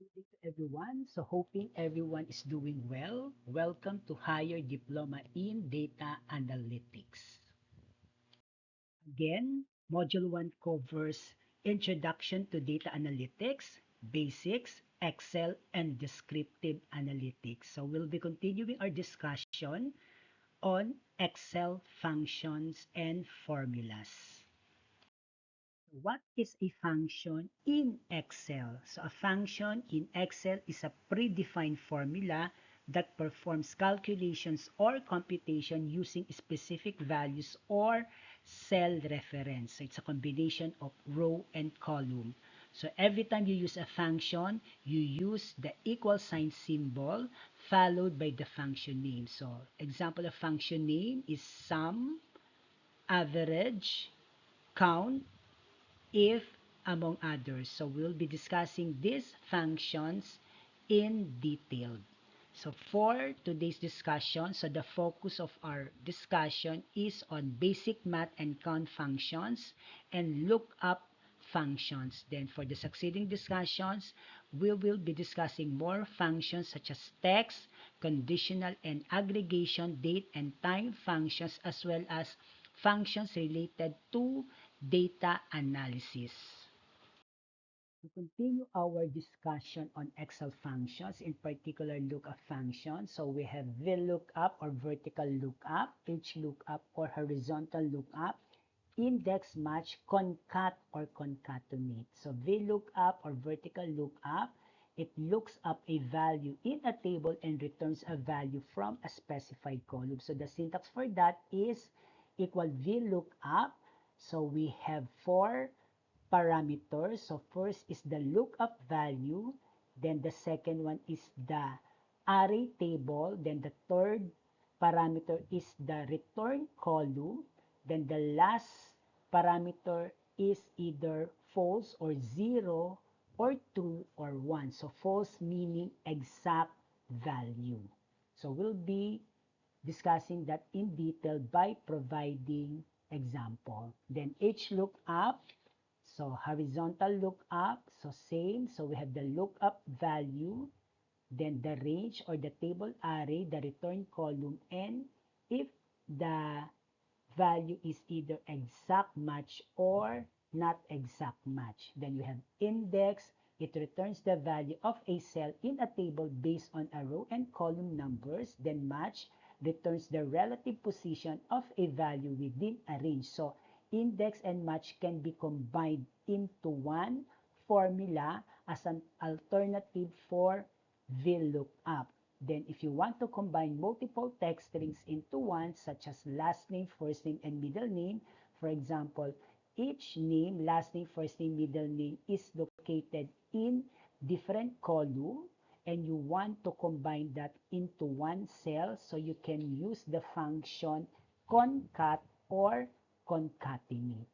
Evening to everyone. So hoping everyone is doing well. Welcome to Higher Diploma in Data Analytics. Again, Module 1 covers Introduction to Data Analytics, Basics, Excel, and Descriptive Analytics. So we'll be continuing our discussion on Excel functions and formulas. What is a function in Excel? So a function in Excel is a predefined formula that performs calculations or computation using specific values or cell reference. So it's a combination of row and column. So every time you use a function, you use the equal sign symbol followed by the function name. So example of function name is sum, average, count, if, among others. So we'll be discussing these functions in detail. So for today's discussion, so the focus of our discussion is on basic math and count functions and lookup functions. Then for the succeeding discussions, we will be discussing more functions such as text, conditional and aggregation, date and time functions, as well as functions related to data analysis. To continue our discussion on Excel functions, in particular lookup functions, so we have VLOOKUP or vertical lookup, HLOOKUP or horizontal lookup, index match, concat or concatenate. So VLOOKUP or vertical lookup, it looks up a value in a table and returns a value from a specified column. So the syntax for that is equal VLOOKUP. So we have four parameters. So first is the lookup value, then the second one is the array table, then the third parameter is the return column, then the last parameter is either false or 0 or true or 1. So false meaning exact value. So we'll be discussing that in detail by providing example. Then HLOOKUP, so horizontal lookup, so same. So we have the lookup value, then the range or the table array, the return column, and if the value is either exact match or not exact match. Then you have index. It returns the value of a cell in a table based on a row and column numbers. Then match returns the relative position of a value within a range. So index and match can be combined into one formula as an alternative for VLOOKUP. Then if you want to combine multiple text strings into one, such as last name, first name, and middle name, for example, each name, last name, first name, middle name is located in different column, and you want to combine that into one cell, so you can use the function concat or concatenate.